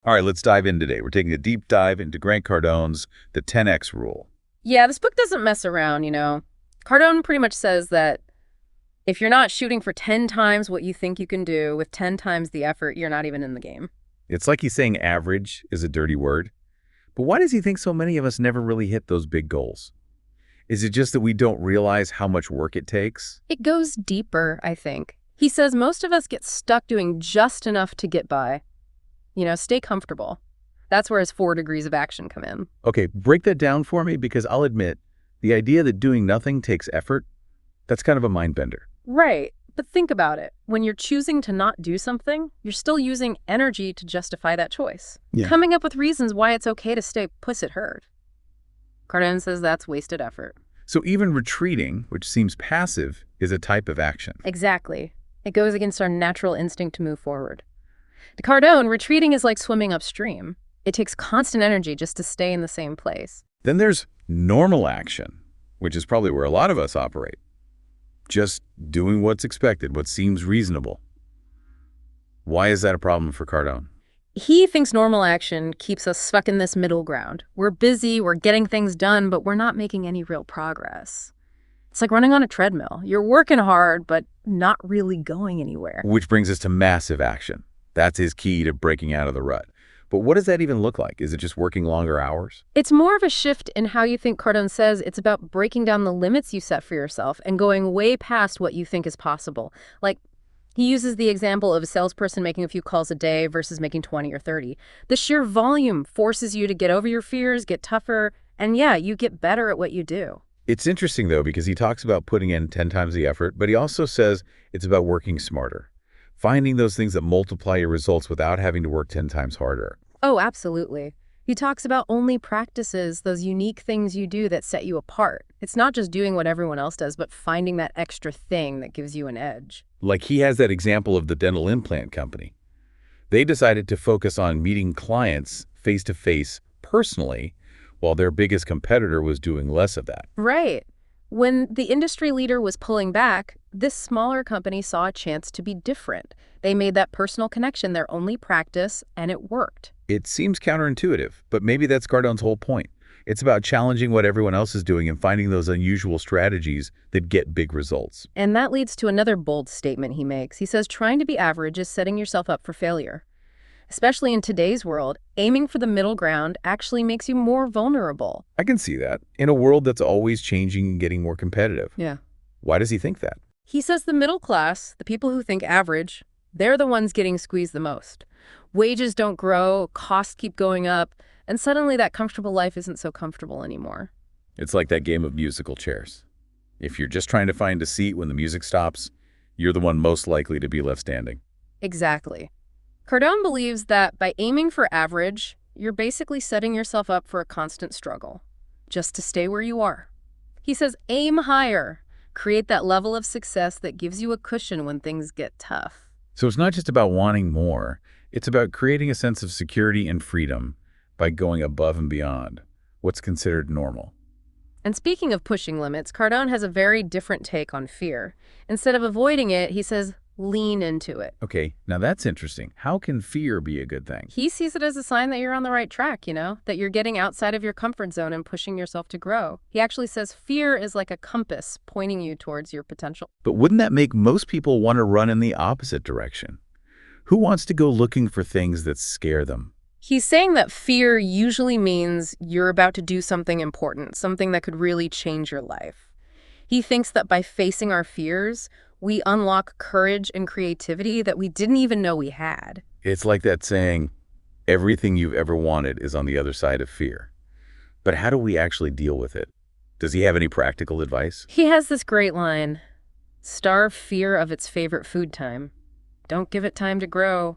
All right, let's dive in today. We're taking a deep dive into Grant Cardone's The 10X Rule. Yeah, this book doesn't mess around, Cardone pretty much says that if you're not shooting for 10 times what you think you can do with 10 times the effort, you're not even in the game. It's like he's saying average is a dirty word. But why does he think so many of us never really hit those big goals? Is it just that we don't realize how much work it takes? It goes deeper, I think. He says most of us get stuck doing just enough to get by. Stay comfortable. That's where his 4 degrees of action come in. Okay, break that down for me, because I'll admit, the idea that doing nothing takes effort, that's kind of a mind bender. Right. But think about it. When you're choosing to not do something, you're still using energy to justify that choice. Yeah. Coming up with reasons why it's okay to stay puss at herd. Cardone says that's wasted effort. So even retreating, which seems passive, is a type of action. Exactly. It goes against our natural instinct to move forward. To Cardone, retreating is like swimming upstream. It takes constant energy just to stay in the same place. Then there's normal action, which is probably where a lot of us operate. Just doing what's expected, what seems reasonable. Why is that a problem for Cardone? He thinks normal action keeps us stuck in this middle ground. We're busy, we're getting things done, but we're not making any real progress. It's like running on a treadmill. You're working hard, but not really going anywhere. Which brings us to massive action. That's his key to breaking out of the rut. But what does that even look like? Is it just working longer hours? It's more of a shift in how you think. Cardone says it's about breaking down the limits you set for yourself and going way past what you think is possible. Like, he uses the example of a salesperson making a few calls a day versus making 20 or 30. The sheer volume forces you to get over your fears, get tougher, and yeah, you get better at what you do. It's interesting, though, because he talks about putting in 10 times the effort, but he also says it's about working smarter. Finding those things that multiply your results without having to work 10 times harder. Oh, absolutely. He talks about only practices, those unique things you do that set you apart. It's not just doing what everyone else does, but finding that extra thing that gives you an edge. Like he has that example of the dental implant company. They decided to focus on meeting clients face-to-face personally, while their biggest competitor was doing less of that. Right. When the industry leader was pulling back, this smaller company saw a chance to be different. They made that personal connection their only practice, and it worked. It seems counterintuitive, but maybe that's Cardone's whole point. It's about challenging what everyone else is doing and finding those unusual strategies that get big results. And that leads to another bold statement he makes. He says trying to be average is setting yourself up for failure. Especially in today's world, aiming for the middle ground actually makes you more vulnerable. I can see that, in a world that's always changing and getting more competitive. Yeah. Why does he think that? He says the middle class, the people who think average, they're the ones getting squeezed the most. Wages don't grow, costs keep going up, and suddenly that comfortable life isn't so comfortable anymore. It's like that game of musical chairs. If you're just trying to find a seat when the music stops, you're the one most likely to be left standing. Exactly. Cardone believes that by aiming for average, you're basically setting yourself up for a constant struggle, just to stay where you are. He says aim higher, create that level of success that gives you a cushion when things get tough. So it's not just about wanting more, it's about creating a sense of security and freedom by going above and beyond what's considered normal. And speaking of pushing limits, Cardone has a very different take on fear. Instead of avoiding it, he says lean into it. Okay, now that's interesting. How can fear be a good thing? He sees it as a sign that you're on the right track, that you're getting outside of your comfort zone and pushing yourself to grow. He actually says fear is like a compass pointing you towards your potential. But wouldn't that make most people want to run in the opposite direction? Who wants to go looking for things that scare them? He's saying that fear usually means you're about to do something important, something that could really change your life. He thinks that by facing our fears, we unlock courage and creativity that we didn't even know we had. It's like that saying, everything you've ever wanted is on the other side of fear. But how do we actually deal with it? Does he have any practical advice? He has this great line, starve fear of its favorite food time. Don't give it time to grow.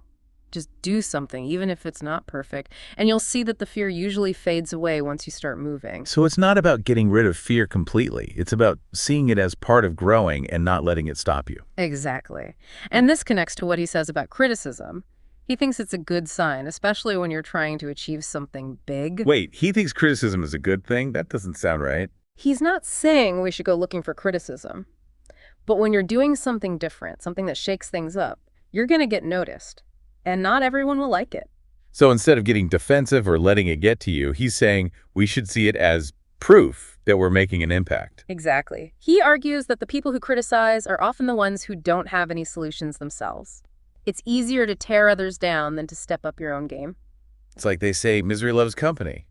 Just do something, even if it's not perfect. And you'll see that the fear usually fades away once you start moving. So it's not about getting rid of fear completely. It's about seeing it as part of growing and not letting it stop you. Exactly. And this connects to what he says about criticism. He thinks it's a good sign, especially when you're trying to achieve something big. Wait, he thinks criticism is a good thing? That doesn't sound right. He's not saying we should go looking for criticism. But when you're doing something different, something that shakes things up, you're going to get noticed. And not everyone will like it. So instead of getting defensive or letting it get to you, he's saying we should see it as proof that we're making an impact. Exactly. He argues that the people who criticize are often the ones who don't have any solutions themselves. It's easier to tear others down than to step up your own game. It's like they say misery loves company.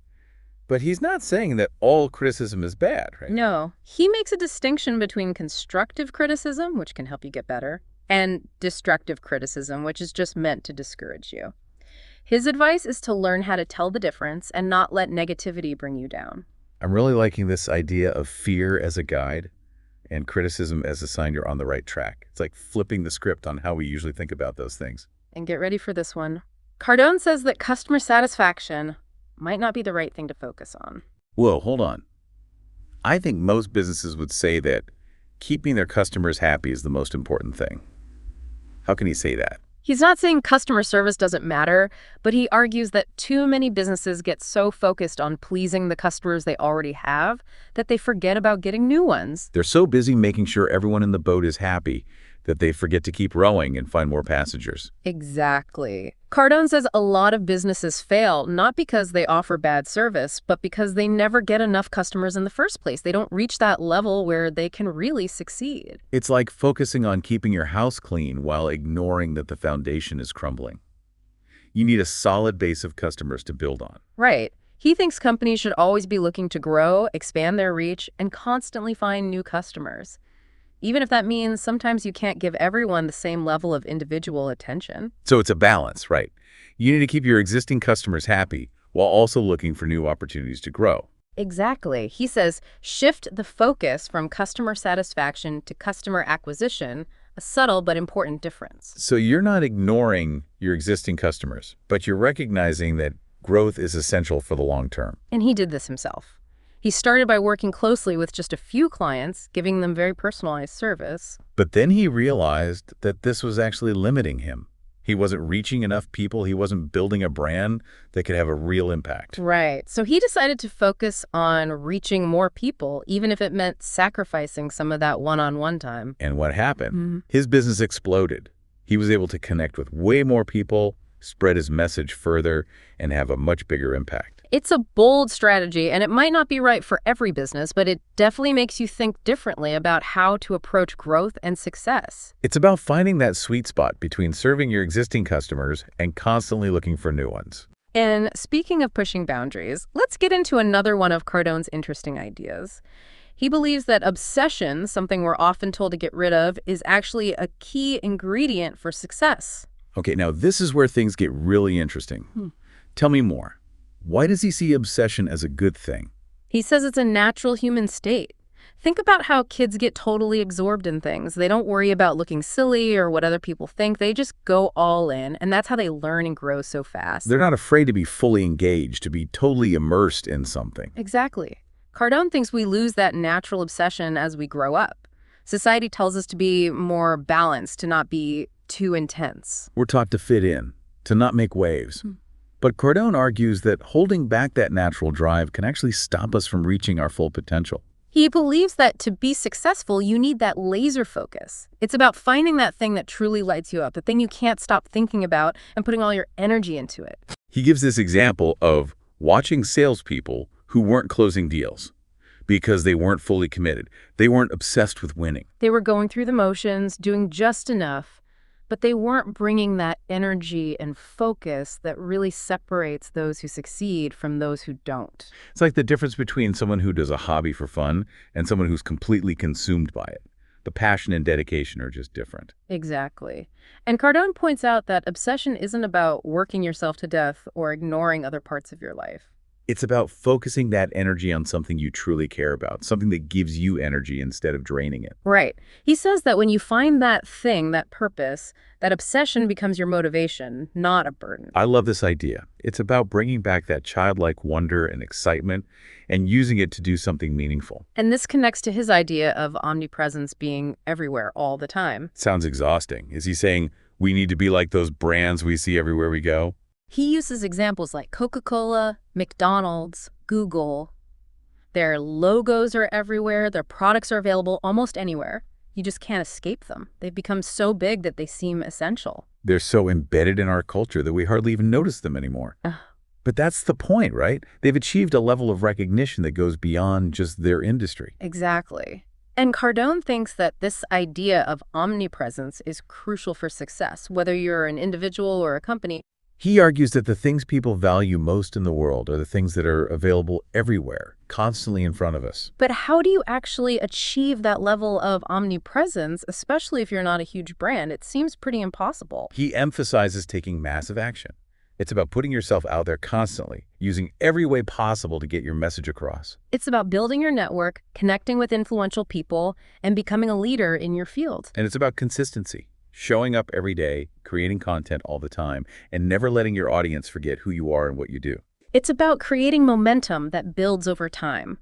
But he's not saying that all criticism is bad, right? No. He makes a distinction between constructive criticism, which can help you get better, and destructive criticism, which is just meant to discourage you. His advice is to learn how to tell the difference and not let negativity bring you down. I'm really liking this idea of fear as a guide and criticism as a sign you're on the right track. It's like flipping the script on how we usually think about those things. And get ready for this one. Cardone says that customer satisfaction might not be the right thing to focus on. Whoa, hold on. I think most businesses would say that keeping their customers happy is the most important thing. How can he say that? He's not saying customer service doesn't matter, but he argues that too many businesses get so focused on pleasing the customers they already have that they forget about getting new ones. They're so busy making sure everyone in the boat is happy that they forget to keep rowing and find more passengers. Exactly. Cardone says a lot of businesses fail not because they offer bad service, but because they never get enough customers in the first place. They don't reach that level where they can really succeed. It's like focusing on keeping your house clean while ignoring that the foundation is crumbling. You need a solid base of customers to build on. Right. He thinks companies should always be looking to grow, expand their reach, and constantly find new customers. Even if that means sometimes you can't give everyone the same level of individual attention. So it's a balance, right? You need to keep your existing customers happy while also looking for new opportunities to grow. Exactly. He says, shift the focus from customer satisfaction to customer acquisition, a subtle but important difference. So you're not ignoring your existing customers, but you're recognizing that growth is essential for the long term. And he did this himself. He started by working closely with just a few clients, giving them very personalized service. But then he realized that this was actually limiting him. He wasn't reaching enough people. He wasn't building a brand that could have a real impact. Right. So he decided to focus on reaching more people, even if it meant sacrificing some of that one-on-one time. And what happened? His business exploded. He was able to connect with way more people, spread his message further, and have a much bigger impact. It's a bold strategy, and it might not be right for every business, but it definitely makes you think differently about how to approach growth and success. It's about finding that sweet spot between serving your existing customers and constantly looking for new ones. And speaking of pushing boundaries, let's get into another one of Cardone's interesting ideas. He believes that obsession, something we're often told to get rid of, is actually a key ingredient for success. Okay, now this is where things get really interesting. Tell me more. Why does he see obsession as a good thing? He says it's a natural human state. Think about how kids get totally absorbed in things. They don't worry about looking silly or what other people think. They just go all in, and that's how they learn and grow so fast. They're not afraid to be fully engaged, to be totally immersed in something. Exactly. Cardone thinks we lose that natural obsession as we grow up. Society tells us to be more balanced, to not be too intense. We're taught to fit in, to not make waves. But Cardone argues that holding back that natural drive can actually stop us from reaching our full potential. He believes that to be successful, you need that laser focus. It's about finding that thing that truly lights you up, the thing you can't stop thinking about and putting all your energy into it. He gives this example of watching salespeople who weren't closing deals because they weren't fully committed. They weren't obsessed with winning. They were going through the motions, doing just enough, but they weren't bringing that energy and focus that really separates those who succeed from those who don't. It's like the difference between someone who does a hobby for fun and someone who's completely consumed by it. The passion and dedication are just different. Exactly. And Cardone points out that obsession isn't about working yourself to death or ignoring other parts of your life. It's about focusing that energy on something you truly care about, something that gives you energy instead of draining it. Right. He says that when you find that thing, that purpose, that obsession becomes your motivation, not a burden. I love this idea. It's about bringing back that childlike wonder and excitement and using it to do something meaningful. And this connects to his idea of omnipresence being everywhere all the time. Sounds exhausting. Is he saying we need to be like those brands we see everywhere we go? He uses examples like Coca-Cola, McDonald's, Google. Their logos are everywhere. Their products are available almost anywhere. You just can't escape them. They've become so big that they seem essential. They're so embedded in our culture that we hardly even notice them anymore. Ugh. But that's the point, right? They've achieved a level of recognition that goes beyond just their industry. Exactly. And Cardone thinks that this idea of omnipresence is crucial for success, whether you're an individual or a company. He argues that the things people value most in the world are the things that are available everywhere, constantly in front of us. But how do you actually achieve that level of omnipresence, especially if you're not a huge brand? It seems pretty impossible. He emphasizes taking massive action. It's about putting yourself out there constantly, using every way possible to get your message across. It's about building your network, connecting with influential people, and becoming a leader in your field. And it's about consistency, showing up every day, creating content all the time, and never letting your audience forget who you are and what you do. It's about creating momentum that builds over time,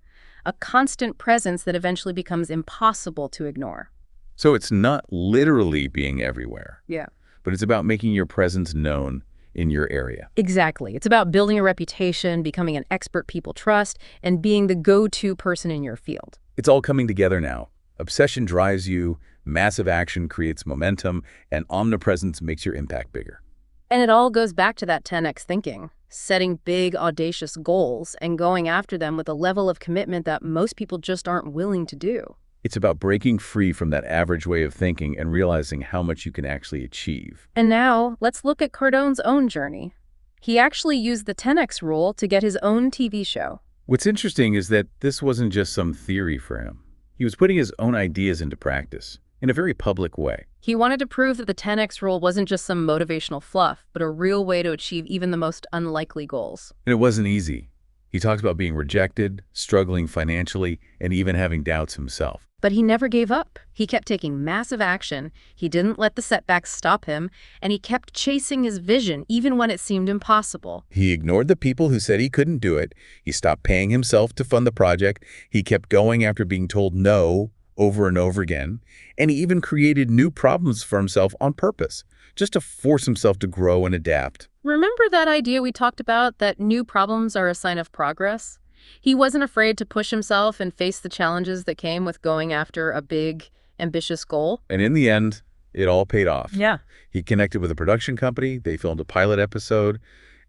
a constant presence that eventually becomes impossible to ignore. So it's not literally being everywhere, Yeah. but it's about making your presence known in your area. Exactly. It's about building a reputation, becoming an expert people trust, and being the go-to person in your field. It's all coming together now. Obsession drives you, massive action creates momentum, and omnipresence makes your impact bigger. And it all goes back to that 10X thinking, setting big, audacious goals and going after them with a level of commitment that most people just aren't willing to do. It's about breaking free from that average way of thinking and realizing how much you can actually achieve. And now, let's look at Cardone's own journey. He actually used the 10X rule to get his own TV show. What's interesting is that this wasn't just some theory for him. He was putting his own ideas into practice in a very public way. He wanted to prove that the 10X rule wasn't just some motivational fluff, but a real way to achieve even the most unlikely goals. And it wasn't easy. He talks about being rejected, struggling financially, and even having doubts himself. But he never gave up. He kept taking massive action, he didn't let the setbacks stop him, and he kept chasing his vision even when it seemed impossible. He ignored the people who said he couldn't do it. He stopped paying himself to fund the project. He kept going after being told no over and over again. And he even created new problems for himself on purpose, just to force himself to grow and adapt. Remember that idea we talked about, that new problems are a sign of progress? He wasn't afraid to push himself and face the challenges that came with going after a big, ambitious goal. And in the end, it all paid off. Yeah. He connected with a production company, they filmed a pilot episode,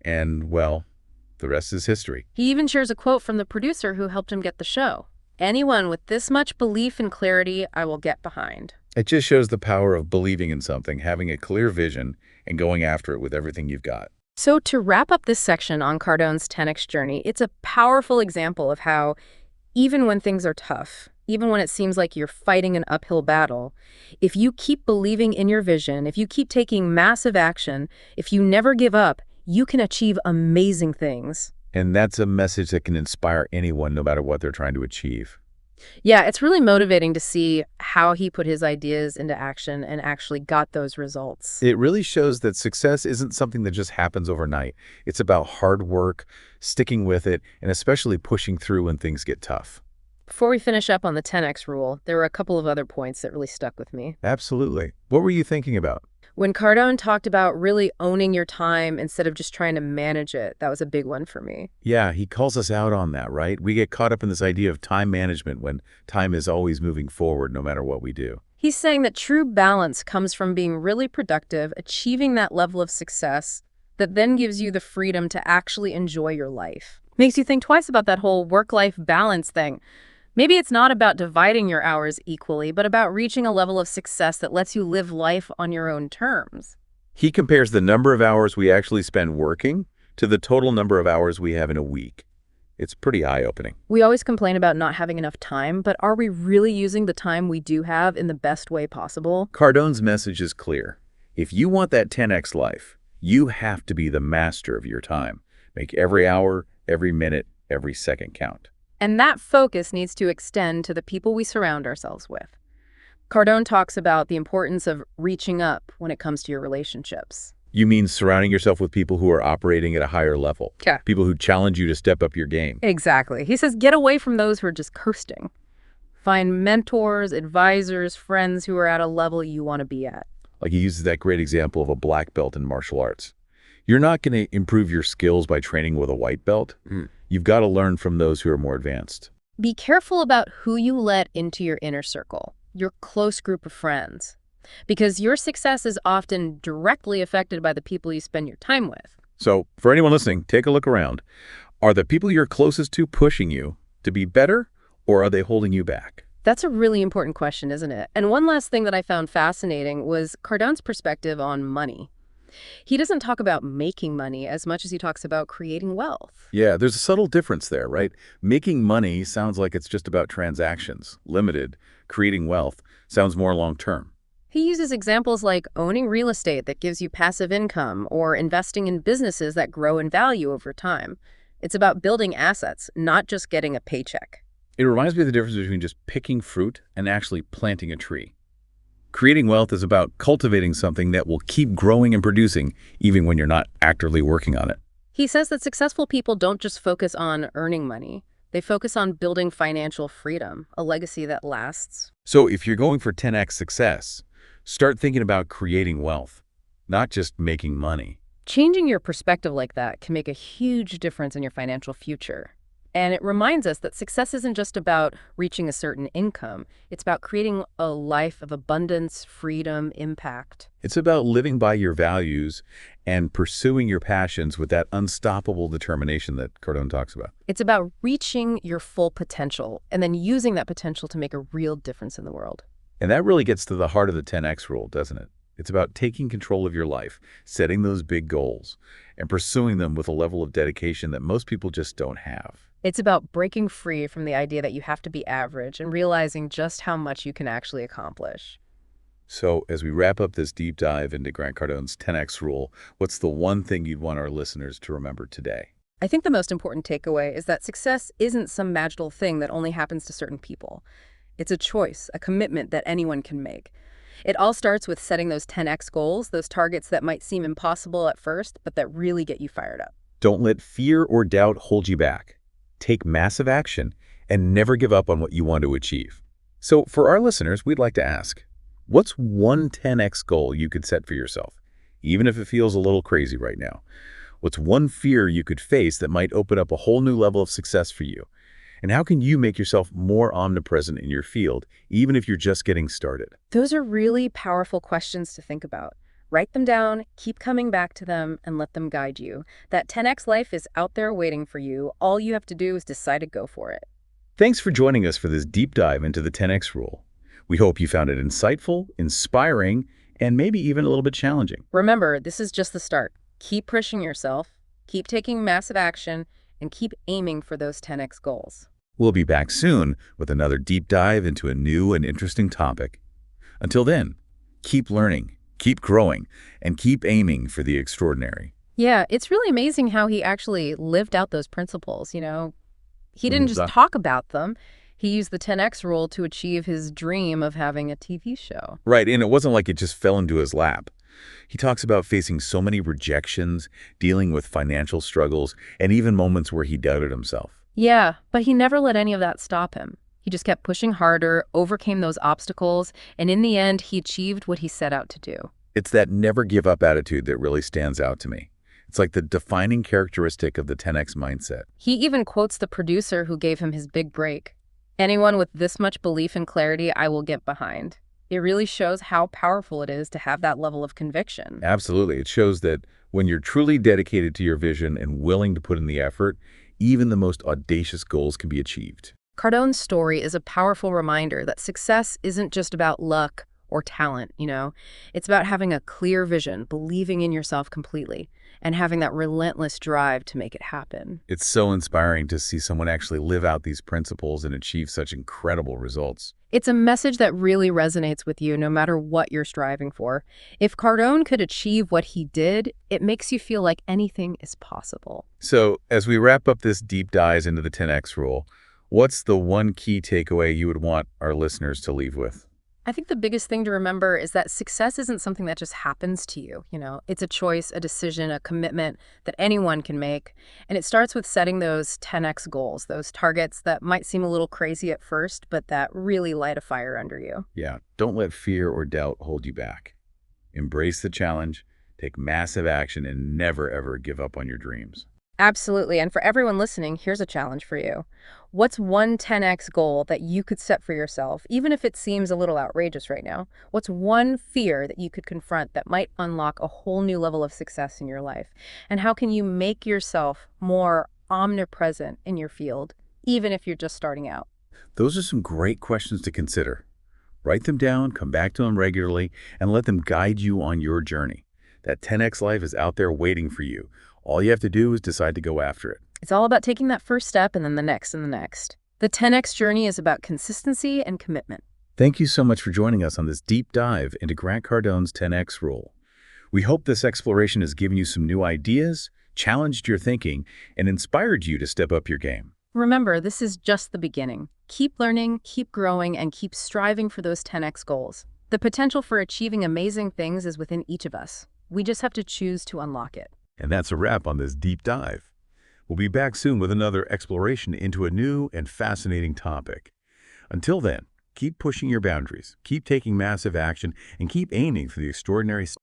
and, well, the rest is history. He even shares a quote from the producer who helped him get the show. "Anyone with this much belief and clarity, I will get behind." It just shows the power of believing in something, having a clear vision, and going after it with everything you've got. So to wrap up this section on Cardone's 10X journey, it's a powerful example of how even when things are tough, even when it seems like you're fighting an uphill battle, if you keep believing in your vision, if you keep taking massive action, if you never give up, you can achieve amazing things. And that's a message that can inspire anyone, no matter what they're trying to achieve. Yeah, it's really motivating to see how he put his ideas into action and actually got those results. It really shows that success isn't something that just happens overnight. It's about hard work, sticking with it, and especially pushing through when things get tough. Before we finish up on the 10X rule, there were a couple of other points that really stuck with me. Absolutely. What were you thinking about? When Cardone talked about really owning your time instead of just trying to manage it, that was a big one for me. Yeah, he calls us out on that, right? We get caught up in this idea of time management when time is always moving forward no matter what we do. He's saying that true balance comes from being really productive, achieving that level of success that then gives you the freedom to actually enjoy your life. Makes you think twice about that whole work-life balance thing. Maybe it's not about dividing your hours equally, but about reaching a level of success that lets you live life on your own terms. He compares the number of hours we actually spend working to the total number of hours we have in a week. It's pretty eye-opening. We always complain about not having enough time, but are we really using the time we do have in the best way possible? Cardone's message is clear. If you want that 10X life, you have to be the master of your time. Make every hour, every minute, every second count. And that focus needs to extend to the people we surround ourselves with. Cardone talks about the importance of reaching up when it comes to your relationships. You mean surrounding yourself with people who are operating at a higher level? Yeah. People who challenge you to step up your game. Exactly. He says get away from those who are just coasting. Find mentors, advisors, friends who are at a level you want to be at. Like he uses that great example of a black belt in martial arts. You're not going to improve your skills by training with a white belt. You've got to learn from those who are more advanced. Be careful about who you let into your inner circle. Your close group of friends. Because your success is often directly affected by the people you spend your time with. So for anyone listening, take a look around. Are the people you're closest to pushing you to be better, or are they holding you back? That's a really important question, isn't it? And one last thing that I found fascinating was Cardone's perspective on money. He doesn't talk about making money as much as he talks about creating wealth. Yeah, there's a subtle difference there, right? Making money sounds like it's just about transactions, limited. Creating wealth sounds more long-term. He uses examples like owning real estate that gives you passive income or investing in businesses that grow in value over time. It's about building assets, not just getting a paycheck. It reminds me of the difference between just picking fruit and actually planting a tree. Creating wealth is about cultivating something that will keep growing and producing even when you're not actively working on it. He says that successful people don't just focus on earning money. They focus on building financial freedom, a legacy that lasts. So if you're going for 10x success, start thinking about creating wealth, not just making money. Changing your perspective like that can make a huge difference in your financial future. And it reminds us that success isn't just about reaching a certain income. It's about creating a life of abundance, freedom, impact. It's about living by your values and pursuing your passions with that unstoppable determination that Cardone talks about. It's about reaching your full potential and then using that potential to make a real difference in the world. And that really gets to the heart of the 10x rule, doesn't it? It's about taking control of your life, setting those big goals, and pursuing them with a level of dedication that most people just don't have. It's about breaking free from the idea that you have to be average and realizing just how much you can actually accomplish. So as we wrap up this deep dive into Grant Cardone's 10x rule, what's the one thing you'd want our listeners to remember today? I think the most important takeaway is that success isn't some magical thing that only happens to certain people. It's a choice, a commitment that anyone can make. It all starts with setting those 10x goals, those targets that might seem impossible at first, but that really get you fired up. Don't let fear or doubt hold you back. Take massive action and never give up on what you want to achieve. So for our listeners, we'd like to ask, what's one 10x goal you could set for yourself, even if it feels a little crazy right now? What's one fear you could face that might open up a whole new level of success for you? And how can you make yourself more omnipresent in your field, even if you're just getting started? Those are really powerful questions to think about. Write them down, keep coming back to them, and let them guide you. That 10x life is out there waiting for you. All you have to do is decide to go for it. Thanks for joining us for this deep dive into the 10x rule. We hope you found it insightful, inspiring, and maybe even a little bit challenging. Remember, this is just the start. Keep pushing yourself, keep taking massive action, and keep aiming for those 10x goals. We'll be back soon with another deep dive into a new and interesting topic. Until then, keep learning, keep growing, and keep aiming for the extraordinary. Yeah, it's really amazing how he actually lived out those principles, He didn't just talk about them. He used the 10x rule to achieve his dream of having a TV show. Right, and it wasn't like it just fell into his lap. He talks about facing so many rejections, dealing with financial struggles, and even moments where he doubted himself. Yeah, but he never let any of that stop him. He just kept pushing harder, overcame those obstacles, and in the end, he achieved what he set out to do. It's that never give up attitude that really stands out to me. It's like the defining characteristic of the 10x mindset. He even quotes the producer who gave him his big break. Anyone with this much belief and clarity, I will get behind. It really shows how powerful it is to have that level of conviction. Absolutely. It shows that when you're truly dedicated to your vision and willing to put in the effort, even the most audacious goals can be achieved. Cardone's story is a powerful reminder that success isn't just about luck or talent, It's about having a clear vision, believing in yourself completely, and having that relentless drive to make it happen. It's so inspiring to see someone actually live out these principles and achieve such incredible results. It's a message that really resonates with you no matter what you're striving for. If Cardone could achieve what he did, it makes you feel like anything is possible. So as we wrap up this deep dive into the 10x rule, what's the one key takeaway you would want our listeners to leave with? I think the biggest thing to remember is that success isn't something that just happens to you, It's a choice, a decision, a commitment that anyone can make. And it starts with setting those 10x goals, those targets that might seem a little crazy at first, but that really light a fire under you. Yeah, don't let fear or doubt hold you back. Embrace the challenge, take massive action, and never, ever give up on your dreams. Absolutely. And for everyone listening, here's a challenge for you. What's one 10x goal that you could set for yourself, even if it seems a little outrageous right now? What's one fear that you could confront that might unlock a whole new level of success in your life? And how can you make yourself more omnipresent in your field, even if you're just starting out? Those are some great questions to consider. Write them down, come back to them regularly, and let them guide you on your journey. That 10x life is out there waiting for you. All you have to do is decide to go after it. It's all about taking that first step and then the next and the next. The 10x journey is about consistency and commitment. Thank you so much for joining us on this deep dive into Grant Cardone's 10x rule. We hope this exploration has given you some new ideas, challenged your thinking, and inspired you to step up your game. Remember, this is just the beginning. Keep learning, keep growing, and keep striving for those 10x goals. The potential for achieving amazing things is within each of us. We just have to choose to unlock it. And that's a wrap on this deep dive. We'll be back soon with another exploration into a new and fascinating topic. Until then, keep pushing your boundaries, keep taking massive action, and keep aiming for the extraordinary